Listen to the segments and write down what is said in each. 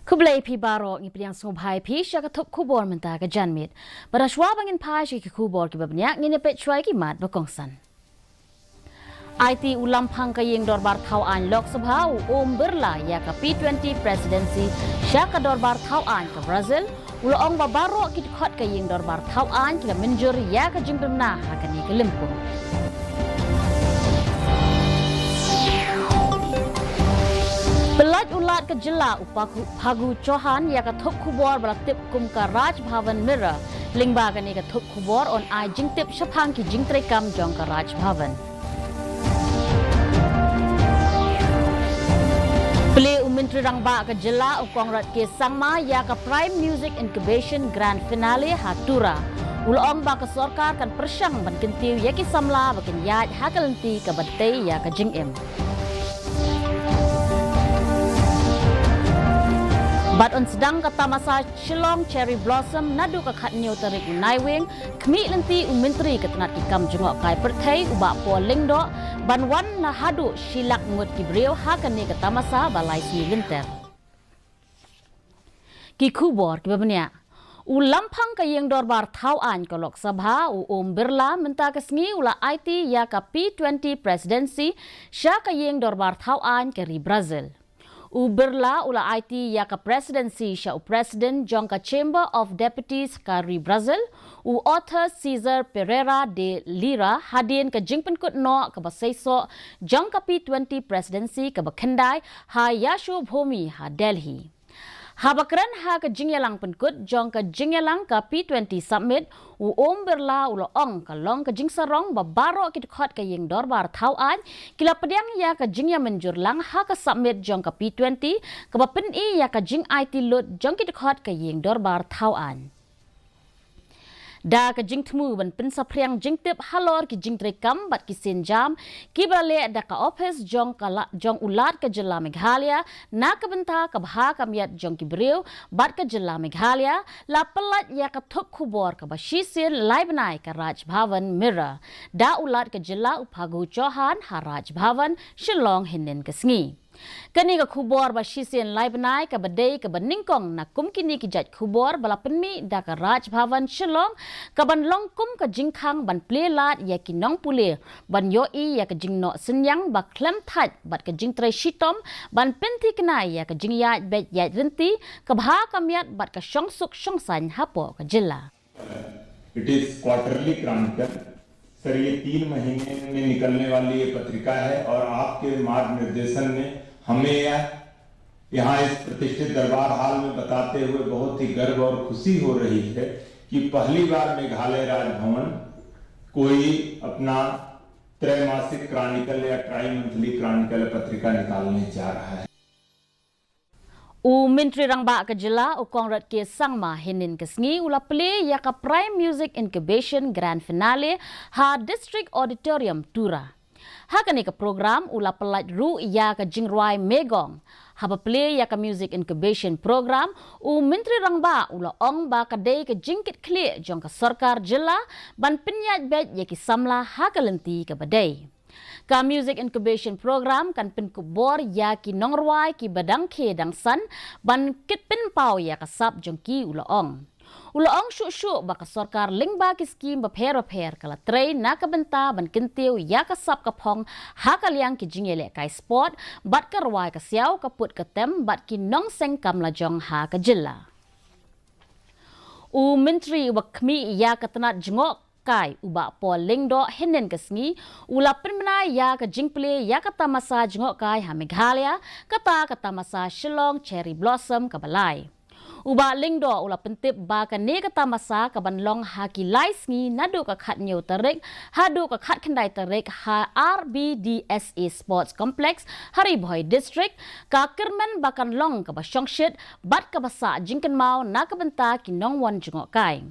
Kublai pi barok ni priang sombai pi syak thop kubor menta ka janmit. Barashwa bangin pai shi ki kubor ki babnya ngine pet chwai ki mat bakongsan. IT ulam phang ka yeng dorbar thau an Lok Sabha Om Birla ya ka P20 presidency syak ka dorbar thau an ka Brazil ulong ba barok ki khot ka yeng dorbar thau an ki menjur ya ka jingdumna ha ka ni ka limpung. Pelaj ulat ke jela upaku pagu Johan ya ka thop kubor balaktip kum ka Raj Bhavan Mira lingba ka ni ka thop kubor on ai jingtip shaphang ki jingtrekam jong ka Raj Bhavan. Play Menteri Rangba ke jela ukongrat ke sangma ya ka Prime Music Incubation Grand Finale Hatura. Ulong ba ka sarkar kan persyang ban kentiu ya ki samla bakin yaj hakalenti ka batay ya ka jingim. Bat on sedang kata masa Shillong Cherry Blossom nadu ka khat nyo tarik unaiwing kmi lenti menteri ketenat ikam jengok kai perthai ubak po lingdo banwan na hadu shilak ngut kibriu hakani kata masa balai si linter. Ki kubor ki babnya ulampang ka yeng dorbar thau an ka Lok Sabha Om Birla menta ka sngi ula IT ya ka P20 presidency sya ka yeng dorbar thau an ka ri Brazil. Birla ula IT ya ka presidency sya president jong ka Chamber of Deputies ka ri Brazil author Cesar Pereira de Lira hadin ka jingpen kut no ka basaiso jong ka P20 presidency ka bakhandai ha Yashu Bhumi ha Delhi. Habakran ha ka jingyalang penkut jong ka jingyalang ka P20 summit Om Birla ula ong ka long ka jingsarong babaro kit khot ka yeng dorbar thau an kila pediang ya ka jingya menjur lang ha ka summit jong ka P20 ka bapen i ya ka jing IT lut jong kit khot ka yeng dorbar thau an. Da ka jing tmu ban pin sapriang jing tip halor ki jing trekam bat ki senjam ki brale da ka office jong ulat ka jela Meghalaya na ka benta ka bha ka miat jong ki breu bat ka jela Meghalaya la pelat ya ka thop khubor ka bashisin laibnai ka Raj Bhavan Mira da ulat ka jela upagu Johan ha Raj Bhavan Shillong hinin ka sngi. Kani ka khubor ba shisen laibnai ka badai ka baningkong na kumkini ki jat khubor bala penmi da ka Raj Bhavan Shillong ka ban long kum ka jingkhang ban plelat ya ki nong pule ban yo i ya ka jingno senyang ba klem that bat ka jingtre shitom ban penti knai ya ka jingya bet ya renti ka bha ka miat bat ka shongsuk shongsan hapo ka jilla. It is quarterly chronicle. Sir ये 3 महीने में निकलने वाली ये पत्रिका है और आपके मार्ग निर्देशन में हमें यहाँ इस प्रतिष्ठित दरबार हाल में बताते हुए बहुत ही गर्व और खुशी हो रही है कि पहली बार मेघालय राजभवन कोई अपना त्रैमासिक क्रॉनिकल या ट्राई मंथली क्रॉनिकल पत्रिका निकालने जा रहा है. Menteri Rangba ka jela ukongrat ke sangma hinin ke sngi ula play ya ka Prime Music Incubation Grand Finale ha District Auditorium Tura. Ha kani ka program ula pelat ru ya ka jingruai megong. Ha play ya ka Music Incubation Program Menteri Rangba ula ong ba ka day ka jingkit kli jong ka sarkar jela ban pinyat bet ya ki samla ha ka lenti ka badai. Ka Music Incubation Program kan pin kubor ya ki nongruai ki badang ke dang san ban kit pin pau ya ka sap jong ki ulaong. Ulaong syu ba ka sarkar lingba ki skim ba pher kala train na ka benta ban kintiu ya ka sap ka phong ha ka liang ki jingele kai sport bat ka ruai ka siaw ka put ka tem bat ki nong seng kam la jong ha ka jilla. Menteri wa kmi ya ka tanat jengok kai uba po lingdo hinen kesngi ula penmena ya ka jingple ya kata masa jengok kai ha Meghalaya kata masa Shillong Cherry Blossom ka balai uba lingdo ula pentip ba ka ne kata masa ka banlong ha ki lai sngi nadu ka khat nyu tarik hadu ka khat khandai tarik ha RBDSA Sports Complex Hari Boy District ka kirmen bakan long ka basyongshit bat ka basa jingken mau na ka benta ki nongwan jengok kai.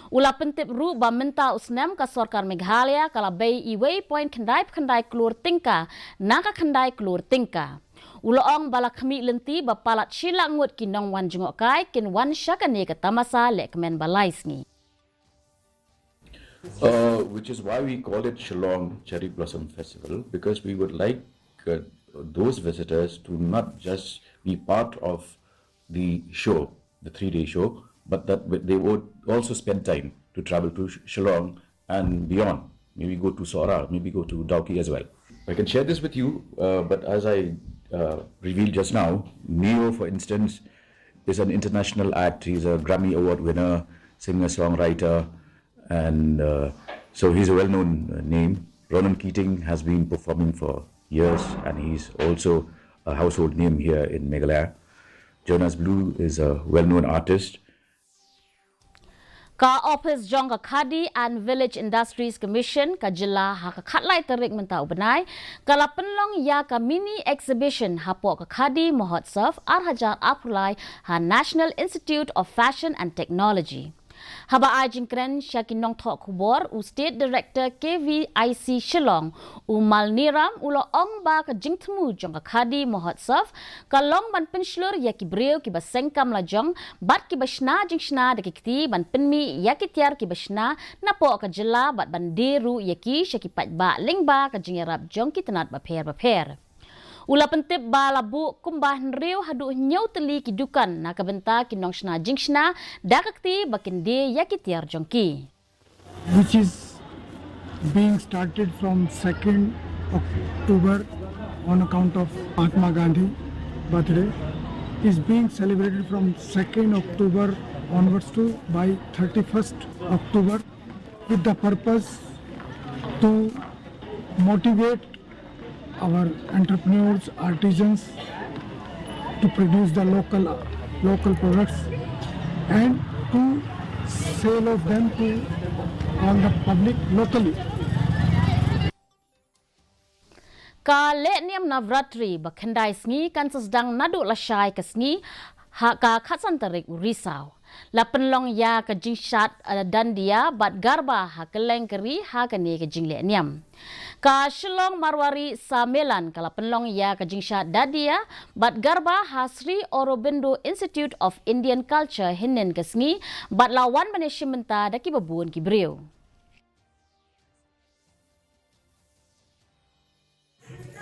Ula pentip ru ba menta usnem ka sarkar Meghalaya kala bay i waypoint khandai klur tingka naka khandai klur tingka. Ula ong bala khami lenti ba palat shila ngut ki nong wan jengok kai kin wan syakane ka tamasa lek men balai sngi. Which is why we call it Shillong Cherry Blossom Festival, because we would like those visitors to not just be part of the show, the 3-day show, but that they would also spend time to travel to Shillong and beyond. Maybe go to Sora, maybe go to Dauki as well. I can share this with you, but as I revealed just now, Neo, for instance, is an international act. He's a Grammy Award winner, singer-songwriter, and so he's a well-known name. Ronan Keating has been performing for years, and he's also a household name here in Meghalaya. Jonas Blue is a well-known artist. Ka Office Jong ka Khadi and Village Industries Commission ka jila ha ka khatlai tarik mentau benai kala penlong ya ka mini exhibition hapo ka Khadi Mahotsav Arhajar Apulai ha National Institute of Fashion and Technology. Haba Ajingkren Shakinong Thok Kubor u State Director KVIC Shillong u Malniram ulo ong ba ka jingtmu jong ka Khadi Mahotsav ka long ban penslur ya ki breu ki basengkam la jong bat ki basna jingshna de ki ban penmi ya ki tiar ki basna na po ka jela bat ban deru ya ki shaki pat ba lingba ka jingerap jong ki tenat ba pher. Ula pentip ba labu kumbah nriu hadu nyau teli kidukan na kabenta kinong shna jingshna dakakti bakinde yakitiar jongki. Which is being started from 2nd October on account of Mahatma Gandhi birthday, is being celebrated from 2nd October onwards to by 31st October with the purpose to motivate our entrepreneurs, artisans to produce the local products and to sell of them to all the public locally. Ka letniam Navratri bakhandai sngi kan sesdang nadu lasai ke sngi ha ka khatsan tarik Risau. La penlong ya ka jingshat dan dia bat garba ha keleng keri ha ka ni ke jing letniam. Ka Shillong Marwari Samelan kala penlong ya ka jingshat dadia bat garba ha Sri Aurobindo Institute of Indian Culture hinen ke sngi bat lawan management da ki babun ki breu.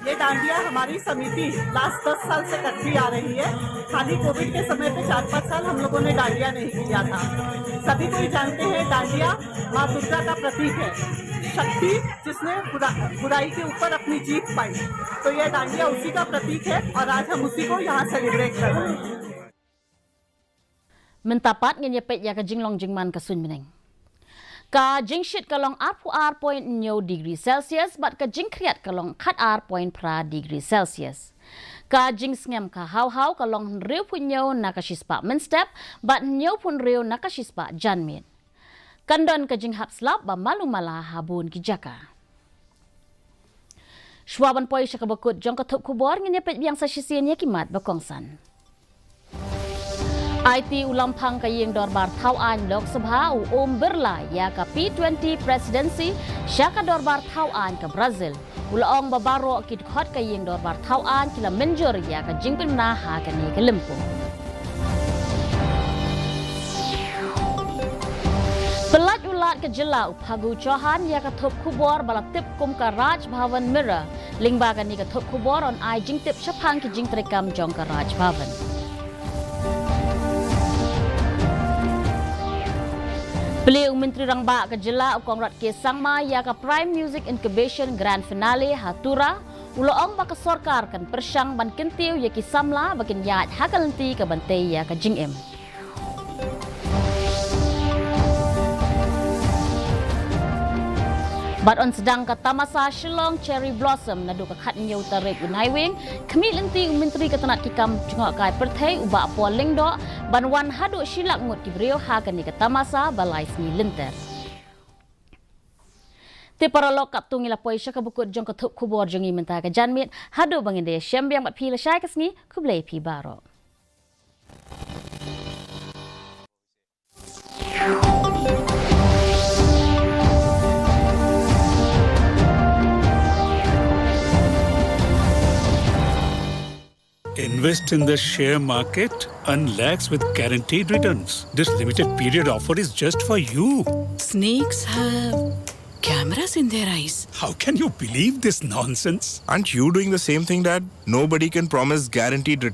ये डांडिया हमारी समिति लास्ट 10 साल से करती आ रही है। खाली कोविड के समय पे 4-5 साल हम लोगों ने डांडिया नहीं किया था। सभी कोई जानते हैं डांडिया माँ दुर्गा का प्रतीक है, शक्ति जिसने बुराई के ऊपर अपनी जीत पाई। तो ये डांडिया उसी का प्रतीक है और आज हम उसी को यहाँ सेलिब्रेट कर रहे हैं। Mentapat ngenya pet ya ka jinglong jingman ka sun meneng. Ka jingshit kalong R.9 Celsius bat ka jingkriat kalong khat R.pra Celsius. Ka jingsngam ka hau kalong riu punyo nakashispa menstep bat nyo pun riu nakashispa janmit. Kandon ka jinghap slap ba malumala habun ki jaka. Shwaban poi syakabakut jong ka thup kubor ngenya pet biang sa shisien yakimat bakongsan. IT ulampang kayeng dorbar Tauan Lok Sabha Om Birla ya ka P20 presidency syaka dorbar Tauan ke Brazil. Ulaong babaro kit khot kayeng dorbar Tauan kila menjur ya ka jingpin na ha ka ni ke Limpung. Pelat ulat ke jela uphagu Chauhan ya ka thup kubor bala tip kum ka Raj Bhavan Mirror lingba ka ni ka thup kubor on ai jing tip syapang ki jing trekam jong ka Raj Bhavan. Beliau Menteri Rangba ke jela Kongrat ke Sangma ya ka Prime Music Incubation Grand Finale Hatura uloong ba ka sorkar kan persyang ban kentiu ya ki samla bakin yat hakalenti ka bantai ya ka jingem. Bat on sedang ka tamasa Shillong Cherry Blossom nadu ka khat nyau tarik unaiwing kami lenti Menteri ketenat kikam jengok kai perthai uba po lingdo banwan hadu shilak ngut ki brio ha kan ni ka tamasa balai sni lenter. Te paralok kap tungila poi syaka bukut jong ka thup kubor jongi menta ka janmit hadu banginde syambiang bat phi la syai ka sni kublai phi baro. Invest in the share market, earn lakhs with guaranteed returns. This limited period offer is just for you. Snakes have cameras in their eyes. How can you believe this nonsense? Aren't you doing the same thing, Dad? Nobody can promise guaranteed